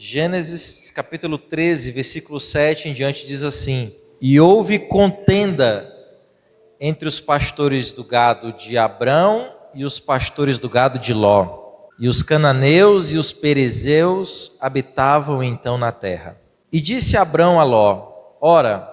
Gênesis capítulo 13, versículo 7 em diante diz assim: E houve contenda entre os pastores do gado de Abrão e os pastores do gado de Ló. E os cananeus e os perezeus habitavam então na terra. E disse Abrão a Ló: Ora,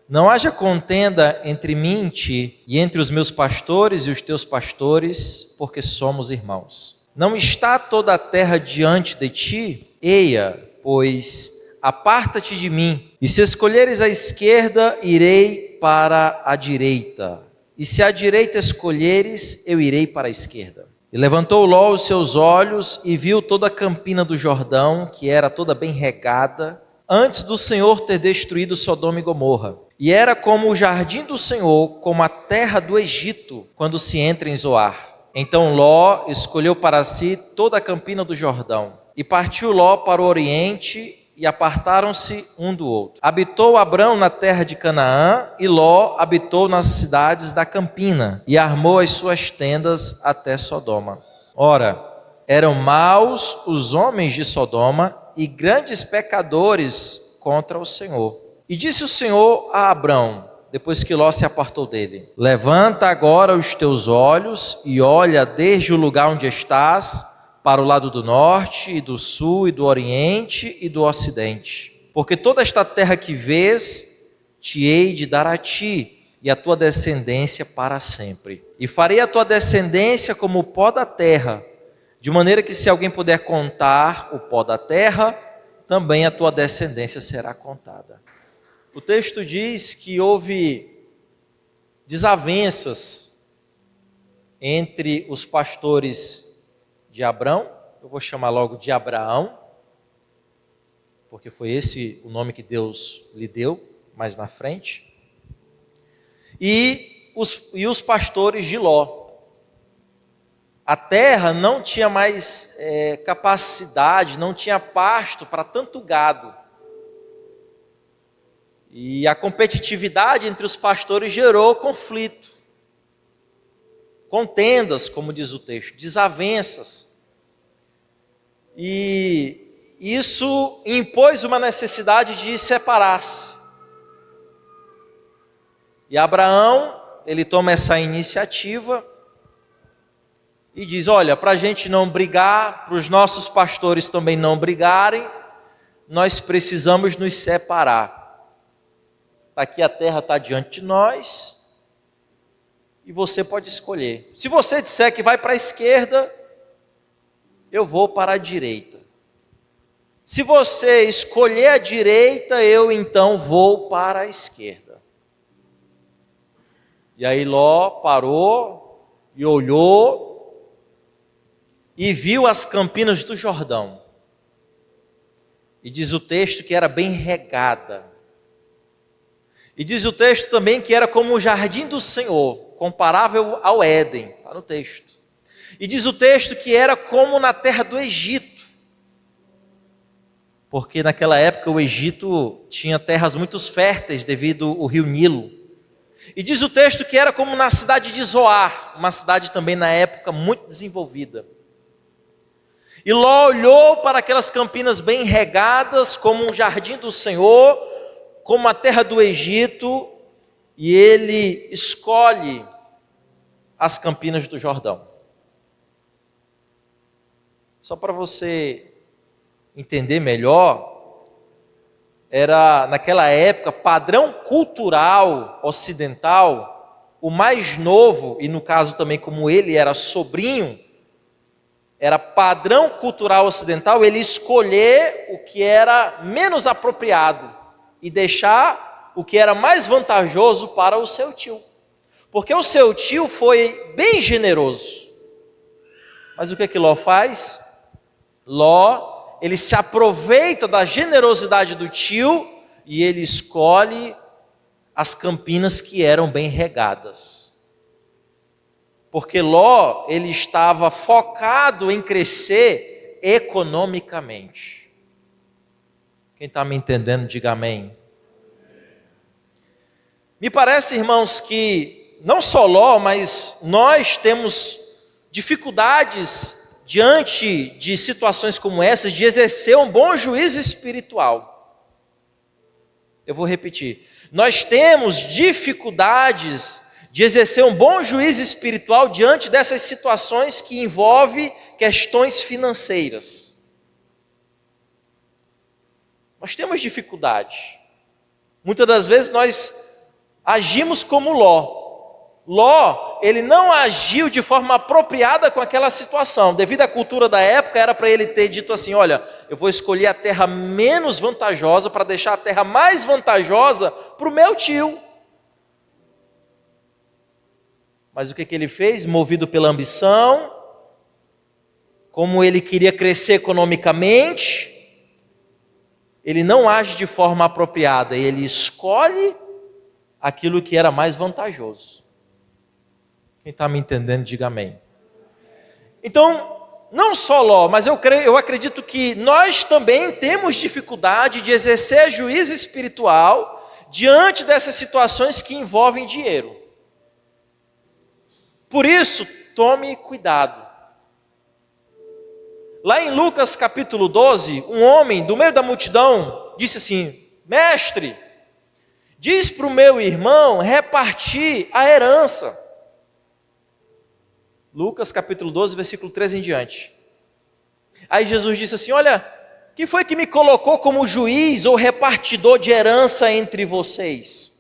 não haja contenda entre mim e ti, e entre os meus pastores e os teus pastores, porque somos irmãos. Não está toda a terra diante de ti? Eia, pois, aparta-te de mim, e se escolheres a esquerda, irei para a direita, e se a direita escolheres, eu irei para a esquerda. E levantou Ló os seus olhos e viu toda a campina do Jordão, que era toda bem regada, antes do Senhor ter destruído Sodoma e Gomorra. E era como o jardim do Senhor, como a terra do Egito, quando se entra em Zoar. Então Ló escolheu para si toda a campina do Jordão. E partiu Ló para o oriente, e apartaram-se um do outro. Habitou Abrão na terra de Canaã, e Ló habitou nas cidades da campina, e armou as suas tendas até Sodoma. Ora, eram maus os homens de Sodoma, e grandes pecadores contra o Senhor. E disse o Senhor a Abrão, depois que Ló se apartou dele: Levanta agora os teus olhos, e olha desde o lugar onde estás, para o lado do norte, e do sul, e do oriente, e do ocidente. Porque toda esta terra que vês, te hei de dar a ti, e a tua descendência para sempre. E farei a tua descendência como o pó da terra, de maneira que se alguém puder contar o pó da terra, também a tua descendência será contada. O texto diz que houve desavenças entre os pastores de Abrão, eu vou chamar logo de Abraão, porque foi esse o nome que Deus lhe deu mais na frente, e os pastores de Ló. A terra não tinha mais capacidade, não tinha pasto para tanto gado, e a competitividade entre os pastores gerou conflito, contendas, como diz o texto, desavenças. E isso impôs uma necessidade de separar-se. E Abraão, ele toma essa iniciativa e diz: olha, para a gente não brigar, para os nossos pastores também não brigarem, nós precisamos nos separar. Aqui a terra está diante de nós, e você pode escolher. Se você disser que vai para a esquerda, eu vou para a direita. Se você escolher a direita, eu então vou para a esquerda. E aí Ló parou e olhou e viu as campinas do Jordão. E diz o texto que era bem regada. E diz o texto também que era como o jardim do Senhor, comparável ao Éden, está no texto. E diz o texto que era como na terra do Egito, porque naquela época o Egito tinha terras muito férteis devido ao rio Nilo. E diz o texto que era como na cidade de Zoar, uma cidade também na época muito desenvolvida. E Ló olhou para aquelas campinas bem regadas, como um jardim do Senhor, como a terra do Egito, e ele escolhe as campinas do Jordão. Só para você entender melhor, era naquela época padrão cultural ocidental, o mais novo, e no caso também como ele era sobrinho, era padrão cultural ocidental ele escolher o que era menos apropriado e deixar o que era mais vantajoso para o seu tio. Porque o seu tio foi bem generoso. Mas o que Ló faz? Ló, ele se aproveita da generosidade do tio e ele escolhe as campinas que eram bem regadas. Porque Ló, ele estava focado em crescer economicamente. Quem está me entendendo, diga amém. Me parece, irmãos, que não só Ló, mas nós temos dificuldades diante de situações como essas, de exercer um bom juízo espiritual. Eu vou repetir. Nós temos dificuldades de exercer um bom juízo espiritual diante dessas situações que envolvem questões financeiras. Nós temos dificuldade. Muitas das vezes nós agimos como Ló. Ló, ele não agiu de forma apropriada com aquela situação. Devido à cultura da época, era para ele ter dito assim: olha, eu vou escolher a terra menos vantajosa para deixar a terra mais vantajosa para o meu tio. Mas o que ele fez? Movido pela ambição, como ele queria crescer economicamente, ele não age de forma apropriada, ele escolhe aquilo que era mais vantajoso. Quem está me entendendo, diga amém. Então, não só Ló, mas eu acredito que nós também temos dificuldade de exercer juízo espiritual diante dessas situações que envolvem dinheiro. Por isso, tome cuidado. Lá em Lucas capítulo 12, um homem do meio da multidão disse assim: mestre, diz para o meu irmão repartir a herança. Lucas capítulo 12, versículo 13 em diante. Aí Jesus disse assim: olha, quem foi que me colocou como juiz ou repartidor de herança entre vocês?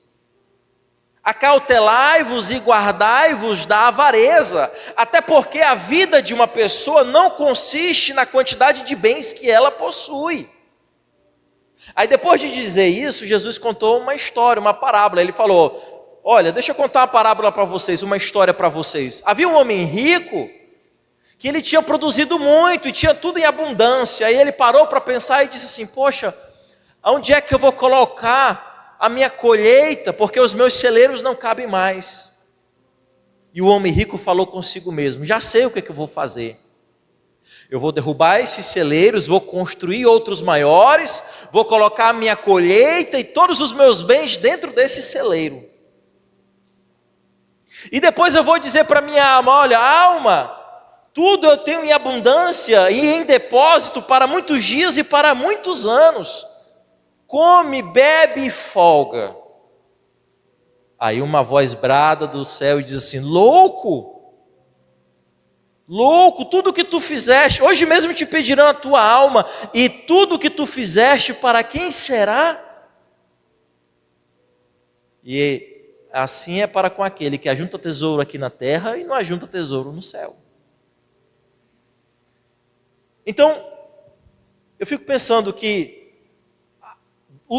Acautelai-vos e guardai-vos da avareza, até porque a vida de uma pessoa não consiste na quantidade de bens que ela possui. Aí depois de dizer isso, Jesus contou uma história, uma parábola. Ele falou: olha, deixa eu contar uma parábola para vocês, uma história para vocês. Havia um homem rico, que ele tinha produzido muito e tinha tudo em abundância. Aí ele parou para pensar e disse assim: poxa, onde é que eu vou colocar a minha colheita, porque os meus celeiros não cabem mais? E o homem rico falou consigo mesmo: já sei o que eu vou fazer. Eu vou derrubar esses celeiros, vou construir outros maiores, vou colocar a minha colheita e todos os meus bens dentro desse celeiro. E depois eu vou dizer para minha alma: olha, alma, tudo eu tenho em abundância e em depósito para muitos dias e para muitos anos. Come, bebe e folga. Aí uma voz brada do céu e diz assim: louco, louco, tudo que tu fizeste, hoje mesmo te pedirão a tua alma, e tudo que tu fizeste, para quem será? E assim é para com aquele que ajunta tesouro aqui na terra e não ajunta tesouro no céu. Então, eu fico pensando que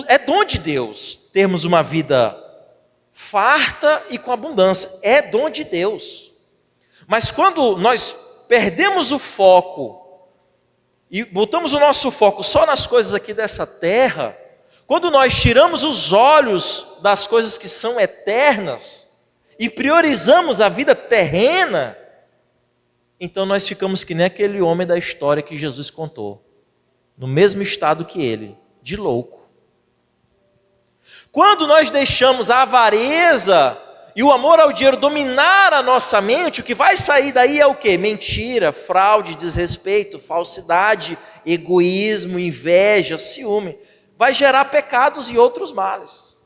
é dom de Deus termos uma vida farta e com abundância. É dom de Deus. Mas quando nós perdemos o foco e botamos o nosso foco só nas coisas aqui dessa terra, quando nós tiramos os olhos das coisas que são eternas e priorizamos a vida terrena, então nós ficamos que nem aquele homem da história que Jesus contou, no mesmo estado que ele, de louco. Quando nós deixamos a avareza e o amor ao dinheiro dominar a nossa mente, o que vai sair daí é o quê? Mentira, fraude, desrespeito, falsidade, egoísmo, inveja, ciúme. Vai gerar pecados e outros males.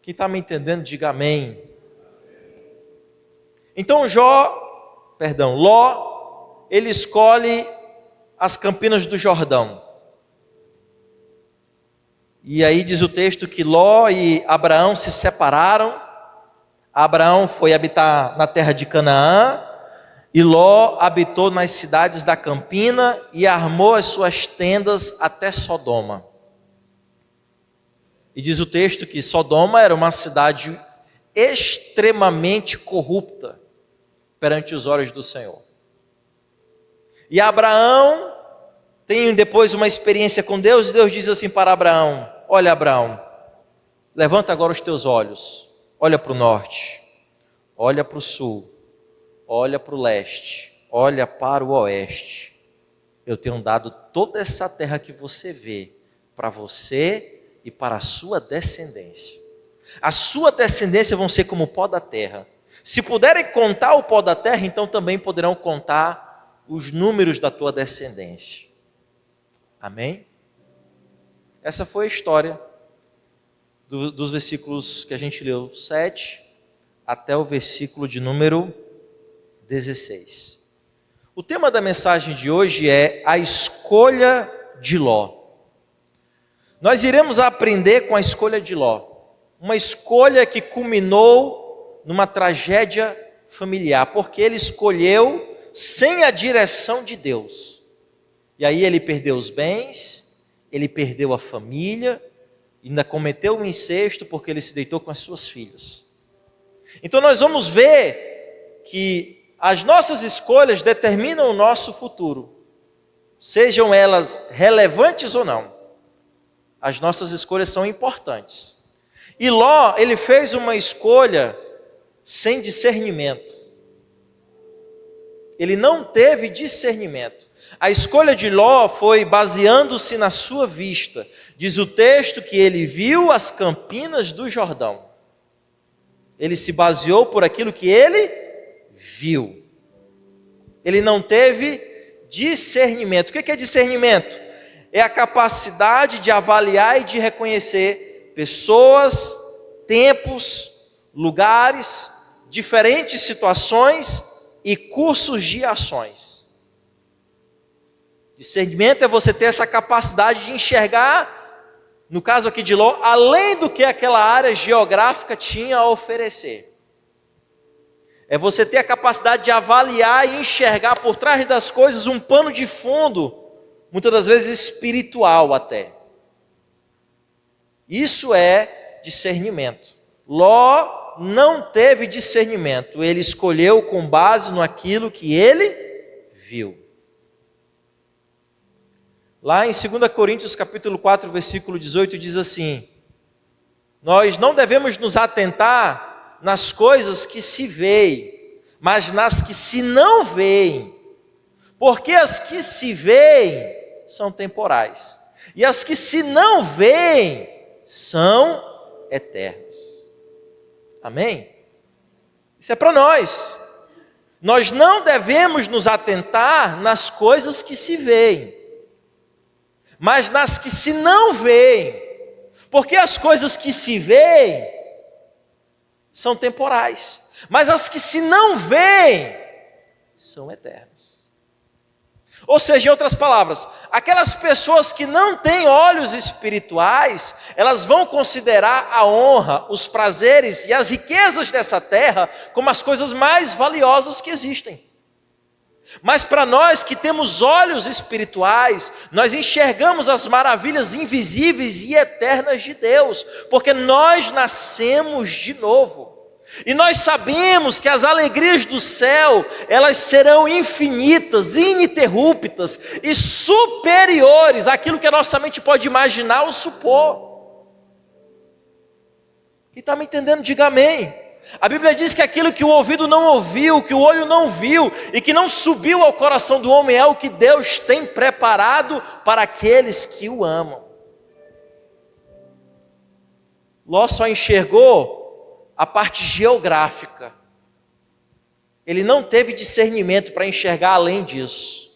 Quem está me entendendo, diga amém. Então Ló, ele escolhe as campinas do Jordão. E aí diz o texto que Ló e Abraão se separaram. Abraão foi habitar na terra de Canaã, e Ló habitou nas cidades da campina e armou as suas tendas até Sodoma. E diz o texto que Sodoma era uma cidade extremamente corrupta perante os olhos do Senhor. E Abraão tem depois uma experiência com Deus, e Deus diz assim para Abraão: olha, Abraão, levanta agora os teus olhos, olha para o norte, olha para o sul, olha para o leste, olha para o oeste. Eu tenho dado toda essa terra que você vê para você e para a sua descendência. A sua descendência vão ser como o pó da terra. Se puderem contar o pó da terra, então também poderão contar os números da tua descendência. Amém? Essa foi a história dos versículos que a gente leu, 7 até o versículo de número 16. O tema da mensagem de hoje é a escolha de Ló. Nós iremos aprender com a escolha de Ló, uma escolha que culminou numa tragédia familiar, porque ele escolheu sem a direção de Deus. E aí ele perdeu os bens, ele perdeu a família, ainda cometeu um incesto porque ele se deitou com as suas filhas. Então nós vamos ver que as nossas escolhas determinam o nosso futuro, sejam elas relevantes ou não. As nossas escolhas são importantes. E Ló, ele fez uma escolha sem discernimento. Ele não teve discernimento. A escolha de Ló foi baseando-se na sua vista. Diz o texto que ele viu as campinas do Jordão. Ele se baseou por aquilo que ele viu. Ele não teve discernimento. O que é discernimento? É a capacidade de avaliar e de reconhecer pessoas, tempos, lugares, diferentes situações e cursos de ações. Discernimento é você ter essa capacidade de enxergar, no caso aqui de Ló, além do que aquela área geográfica tinha a oferecer. É você ter a capacidade de avaliar e enxergar por trás das coisas um pano de fundo, muitas das vezes espiritual até. Isso é discernimento. Ló não teve discernimento, ele escolheu com base naquilo que ele viu. Lá em 2 Coríntios capítulo 4, versículo 18, diz assim: nós não devemos nos atentar nas coisas que se veem, mas nas que se não veem, porque as que se veem são temporais, e as que se não veem são eternas. Amém? Isso é para nós. Nós não devemos nos atentar nas coisas que se veem, mas nas que se não veem, porque as coisas que se veem são temporais, mas as que se não veem são eternas. Ou seja, em outras palavras, aquelas pessoas que não têm olhos espirituais, elas vão considerar a honra, os prazeres e as riquezas dessa terra como as coisas mais valiosas que existem. Mas para nós que temos olhos espirituais, nós enxergamos as maravilhas invisíveis e eternas de Deus, porque nós nascemos de novo. E nós sabemos que as alegrias do céu, elas serão infinitas, ininterruptas e superiores àquilo que a nossa mente pode imaginar ou supor. Quem está me entendendo, diga amém. A Bíblia diz que aquilo que o ouvido não ouviu, que o olho não viu e que não subiu ao coração do homem é o que Deus tem preparado para aqueles que o amam. Ló só enxergou a parte geográfica. Ele não teve discernimento para enxergar além disso.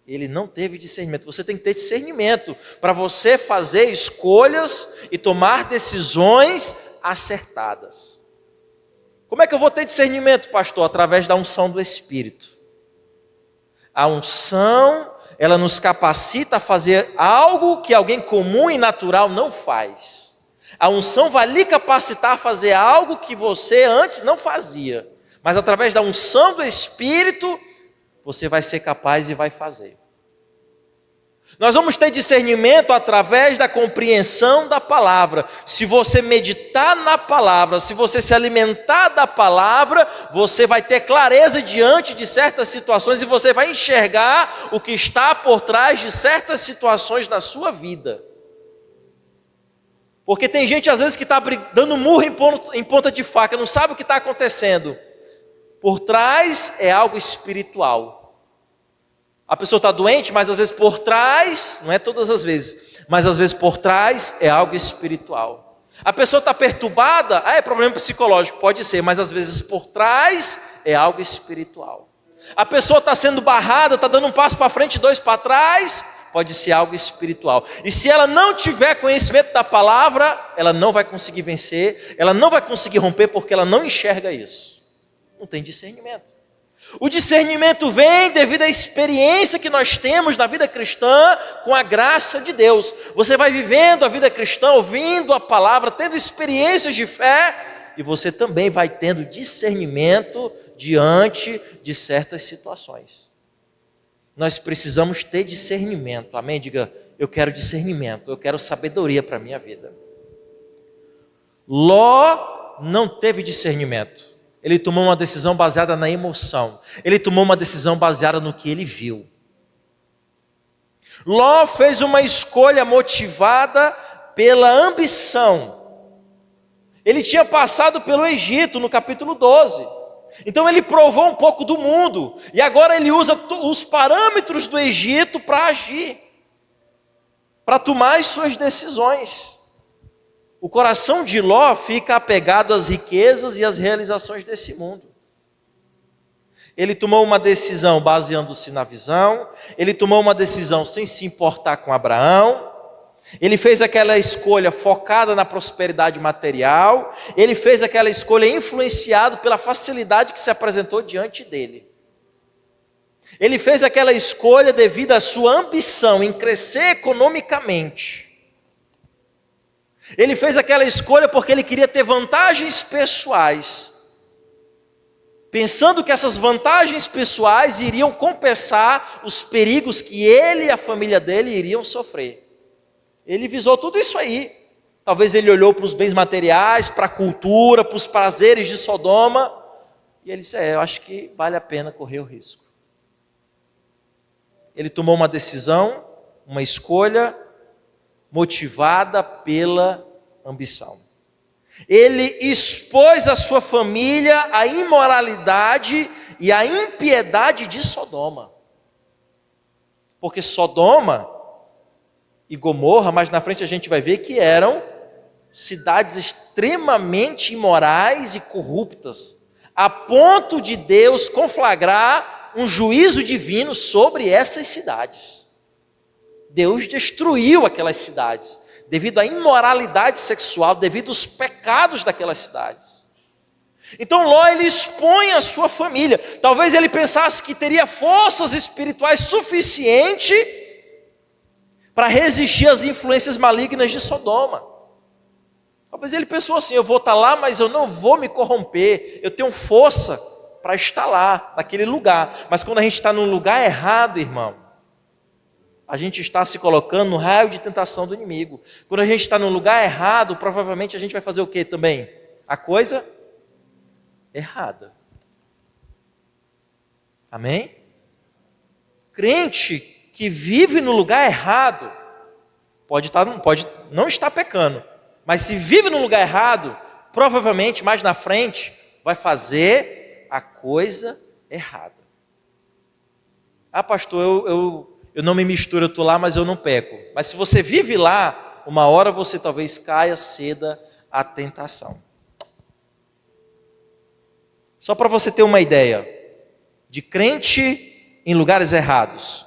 Ele não teve discernimento. Você tem que ter discernimento para você fazer escolhas e tomar decisões acertadas. Como é que eu vou ter discernimento, pastor? Através da unção do Espírito. A unção, ela nos capacita a fazer algo que alguém comum e natural não faz. A unção vai lhe capacitar a fazer algo que você antes não fazia. Mas através da unção do Espírito, você vai ser capaz e vai fazer. Nós vamos ter discernimento através da compreensão da palavra. Se você meditar na palavra, se você se alimentar da palavra, você vai ter clareza diante de certas situações e você vai enxergar o que está por trás de certas situações na sua vida. Porque tem gente às vezes que está dando murro em ponta de faca, não sabe o que está acontecendo. Por trás é algo espiritual. A pessoa está doente, mas às vezes por trás, não é todas as vezes, mas às vezes por trás é algo espiritual. A pessoa está perturbada, é problema psicológico, pode ser, mas às vezes por trás é algo espiritual. A pessoa está sendo barrada, está dando um passo para frente, dois para trás, pode ser algo espiritual. E se ela não tiver conhecimento da palavra, ela não vai conseguir vencer, ela não vai conseguir romper, porque ela não enxerga isso. Não tem discernimento. O discernimento vem devido à experiência que nós temos na vida cristã com a graça de Deus. Você vai vivendo a vida cristã, ouvindo a palavra, tendo experiências de fé, e você também vai tendo discernimento diante de certas situações. Nós precisamos ter discernimento, amém? Diga, eu quero discernimento, eu quero sabedoria para a minha vida. Ló não teve discernimento. Ele tomou uma decisão baseada na emoção. Ele tomou uma decisão baseada no que ele viu. Ló fez uma escolha motivada pela ambição. Ele tinha passado pelo Egito no capítulo 12. Então ele provou um pouco do mundo. E agora ele usa os parâmetros do Egito para agir. Para tomar as suas decisões. O coração de Ló fica apegado às riquezas e às realizações desse mundo. Ele tomou uma decisão baseando-se na visão, ele tomou uma decisão sem se importar com Abraão, ele fez aquela escolha focada na prosperidade material, ele fez aquela escolha influenciado pela facilidade que se apresentou diante dele. Ele fez aquela escolha devido à sua ambição em crescer economicamente. Ele fez aquela escolha porque ele queria ter vantagens pessoais, pensando que essas vantagens pessoais iriam compensar os perigos que ele e a família dele iriam sofrer. Ele visou tudo isso aí. Talvez ele olhou para os bens materiais, para a cultura, para os prazeres de Sodoma, e ele disse, eu acho que vale a pena correr o risco. Ele tomou uma decisão, uma escolha, motivada pela ambição. Ele expôs a sua família à imoralidade e à impiedade de Sodoma. Porque Sodoma e Gomorra, mais na frente a gente vai ver que eram cidades extremamente imorais e corruptas, a ponto de Deus conflagrar um juízo divino sobre essas cidades. Deus destruiu aquelas cidades, devido à imoralidade sexual, devido aos pecados daquelas cidades. Então Ló, ele expõe a sua família. Talvez ele pensasse que teria forças espirituais suficiente para resistir às influências malignas de Sodoma. Talvez ele pensou assim, eu vou estar lá, mas eu não vou me corromper, eu tenho força para estar lá, naquele lugar. Mas quando a gente está num lugar errado, irmão, a gente está se colocando no raio de tentação do inimigo. Quando a gente está no lugar errado, provavelmente a gente vai fazer o quê também? A coisa errada. Amém? Crente que vive no lugar errado, pode não estar pecando, mas se vive no lugar errado, provavelmente mais na frente vai fazer a coisa errada. Ah, pastor, eu não me misturo, eu estou lá, mas eu não peco. Mas se você vive lá, uma hora você talvez caia, ceda à tentação. Só para você ter uma ideia, de crente em lugares errados.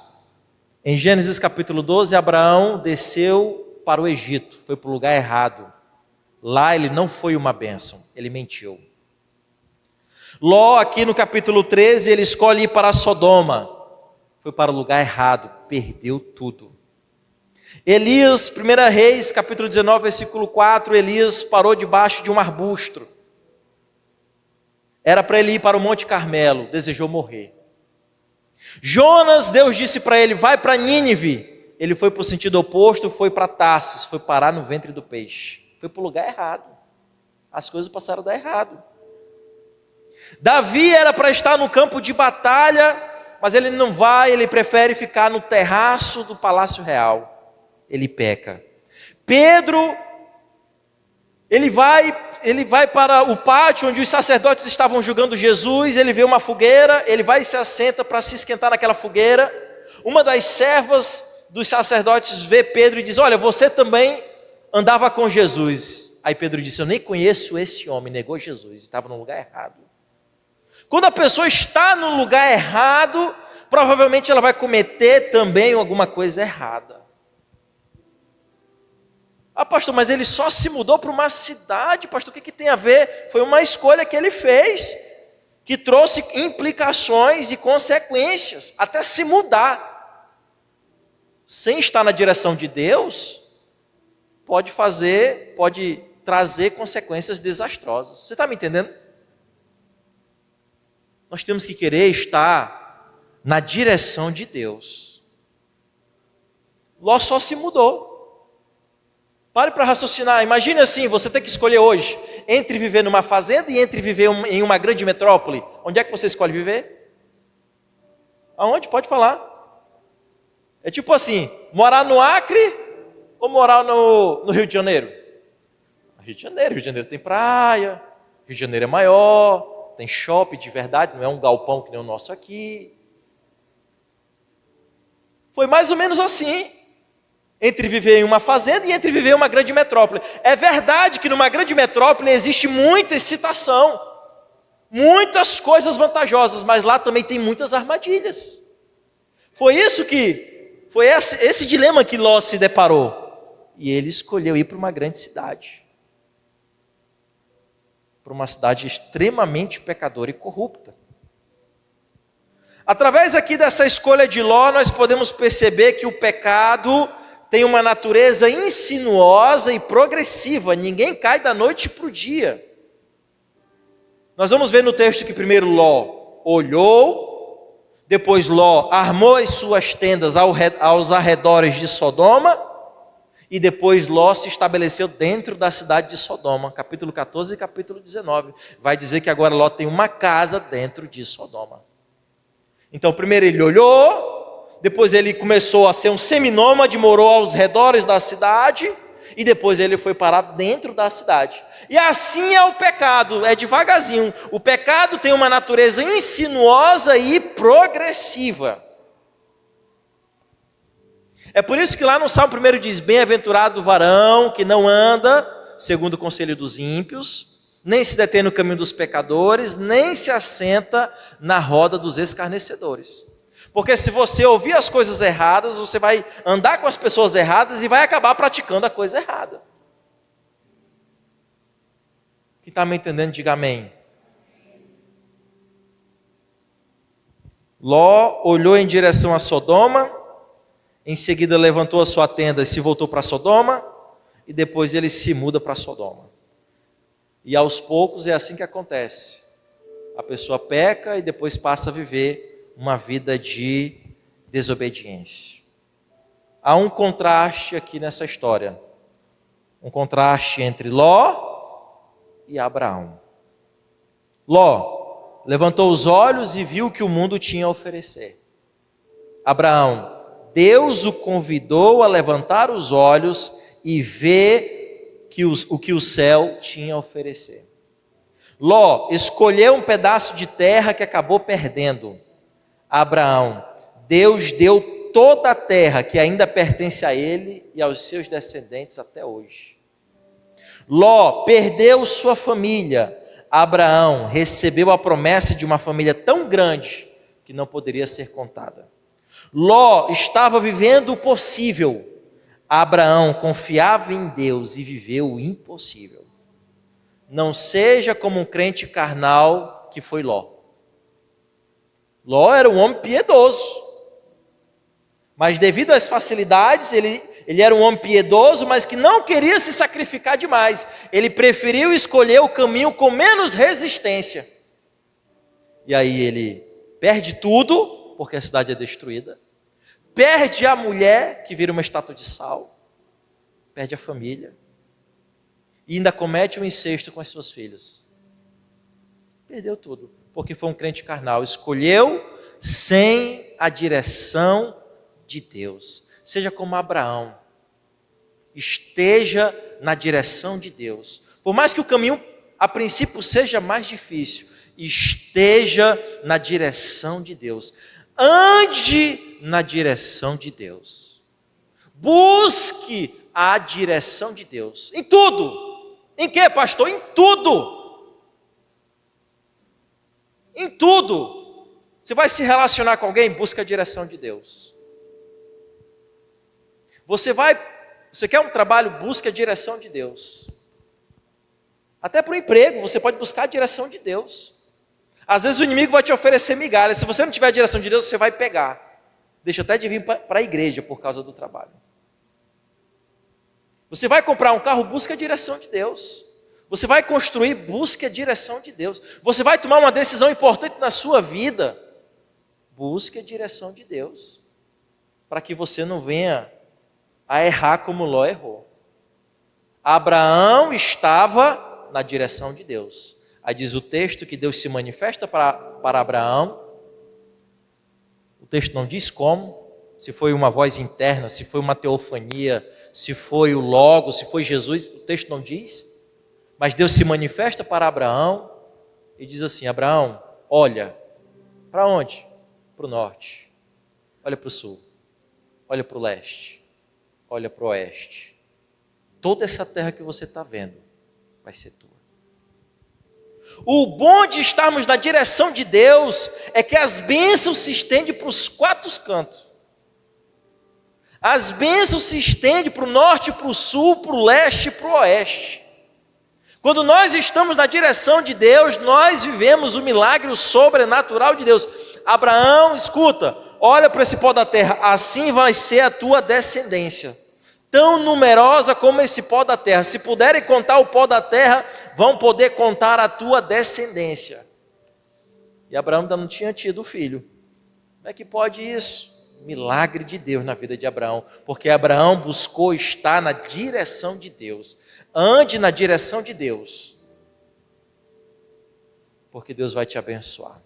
Em Gênesis capítulo 12, Abraão desceu para o Egito, foi para o lugar errado. Lá ele não foi uma bênção, ele mentiu. Ló, aqui no capítulo 13, ele escolhe ir para Sodoma. Foi para o lugar errado, perdeu tudo. Elias, 1 Reis, capítulo 19, versículo 4, Elias parou debaixo de um arbusto. Era para ele ir para o Monte Carmelo, desejou morrer. Jonas, Deus disse para ele, vai para Nínive. Ele foi para o sentido oposto, foi para Tarsis, foi parar no ventre do peixe. Foi para o lugar errado. As coisas passaram a dar errado. Davi era para estar no campo de batalha, mas ele não vai, ele prefere ficar no terraço do palácio real. Ele peca. Pedro, ele vai para o pátio onde os sacerdotes estavam julgando Jesus, ele vê uma fogueira, ele vai e se assenta para se esquentar naquela fogueira. Uma das servas dos sacerdotes vê Pedro e diz, olha, você também andava com Jesus. Aí Pedro disse: eu nem conheço esse homem. Negou Jesus, estava no lugar errado. Quando a pessoa está no lugar errado, provavelmente ela vai cometer também alguma coisa errada. Ah, pastor, mas ele só se mudou para uma cidade, pastor, o que tem a ver? Foi uma escolha que ele fez, que trouxe implicações e consequências, até se mudar. Sem estar na direção de Deus, pode trazer consequências desastrosas. Você está me entendendo? Nós temos que querer estar na direção de Deus. Ló só se mudou. Pare para raciocinar. Imagine assim, você tem que escolher hoje entre viver numa fazenda e entre viver em uma grande metrópole. Onde é que você escolhe viver? Aonde? Pode falar. É tipo assim, morar no Acre ou morar no Rio de Janeiro? Rio de Janeiro tem praia, Rio de Janeiro é maior, tem shopping de verdade, não é um galpão que nem o nosso aqui. Foi mais ou menos assim, entre viver em uma fazenda e entre viver em uma grande metrópole. É verdade que numa grande metrópole existe muita excitação, muitas coisas vantajosas, mas lá também tem muitas armadilhas. Foi esse dilema que Ló se deparou. E ele escolheu ir para uma grande cidade. Para uma cidade extremamente pecadora e corrupta. Através aqui dessa escolha de Ló, nós podemos perceber que o pecado tem uma natureza insinuosa e progressiva. Ninguém cai da noite para o dia. Nós vamos ver no texto que primeiro Ló olhou, depois Ló armou as suas tendas aos arredores de Sodoma, e depois Ló se estabeleceu dentro da cidade de Sodoma. Capítulo 14 e capítulo 19. Vai dizer que agora Ló tem uma casa dentro de Sodoma. Então primeiro ele olhou, depois ele começou a ser um seminômade, morou aos redores da cidade, e depois ele foi parar dentro da cidade. E assim é o pecado, é devagarzinho. O pecado tem uma natureza insinuosa e progressiva. É por isso que lá no Salmo 1 diz: bem-aventurado o varão que não anda segundo o conselho dos ímpios, nem se detém no caminho dos pecadores, nem se assenta na roda dos escarnecedores. Porque se você ouvir as coisas erradas, você vai andar com as pessoas erradas e vai acabar praticando a coisa errada. Quem está me entendendo, diga amém. Ló olhou em direção a Sodoma, em seguida levantou a sua tenda e se voltou para Sodoma, e depois ele se muda para Sodoma. E aos poucos é assim que acontece. A pessoa peca e depois passa a viver uma vida de desobediência. Há um contraste aqui nessa história. Um contraste entre Ló e Abraão. Ló levantou os olhos e viu o que o mundo tinha a oferecer. Abraão, Deus o convidou a levantar os olhos e ver o que o céu tinha a oferecer. Ló escolheu um pedaço de terra que acabou perdendo. Abraão, Deus deu toda a terra que ainda pertence a ele e aos seus descendentes até hoje. Ló perdeu sua família. Abraão recebeu a promessa de uma família tão grande que não poderia ser contada. Ló estava vivendo o possível. Abraão confiava em Deus e viveu o impossível. Não seja como um crente carnal que foi Ló. Ló era um homem piedoso. Mas devido às facilidades, ele era um homem piedoso, mas que não queria se sacrificar demais. Ele preferiu escolher o caminho com menos resistência. E aí ele perde tudo, porque a cidade é destruída, perde a mulher, que vira uma estátua de sal, perde a família, e ainda comete um incesto com as suas filhas. Perdeu tudo, porque foi um crente carnal, escolheu sem a direção de Deus. Seja como Abraão, esteja na direção de Deus. Por mais que o caminho a princípio seja mais difícil, esteja na direção de Deus. Ande na direção de Deus. Busque a direção de Deus. Em tudo. Em quê, pastor? Em tudo. Em tudo. Você vai se relacionar com alguém? Busca a direção de Deus. Você quer um trabalho? Busca a direção de Deus. Até para o emprego, você pode buscar a direção de Deus. Às vezes o inimigo vai te oferecer migalhas. Se você não tiver a direção de Deus, você vai pegar. Deixa até de vir para a igreja por causa do trabalho. Você vai comprar um carro, busca a direção de Deus. Você vai construir, busque a direção de Deus. Você vai tomar uma decisão importante na sua vida, busque a direção de Deus. Para que você não venha a errar como Ló errou. Abraão estava na direção de Deus. Aí diz o texto que Deus se manifesta para Abraão. O texto não diz como, se foi uma voz interna, se foi uma teofania, se foi o Logos, se foi Jesus, o texto não diz. Mas Deus se manifesta para Abraão e diz assim: Abraão, olha, para onde? Para o norte, olha para o sul, olha para o leste, olha para o oeste. Toda essa terra que você está vendo vai ser tua. O bom de estarmos na direção de Deus é que as bênçãos se estendem para os quatro cantos. As bênçãos se estendem para o norte, para o sul, para o leste e para o oeste. Quando nós estamos na direção de Deus, nós vivemos o milagre, o sobrenatural de Deus. Abraão, escuta, olha para esse pó da terra, assim vai ser a tua descendência. Tão numerosa como esse pó da terra. Se puderem contar o pó da terra, vão poder contar a tua descendência. E Abraão ainda não tinha tido filho. Como é que pode isso? Milagre de Deus na vida de Abraão. Porque Abraão buscou estar na direção de Deus. Ande na direção de Deus. Porque Deus vai te abençoar.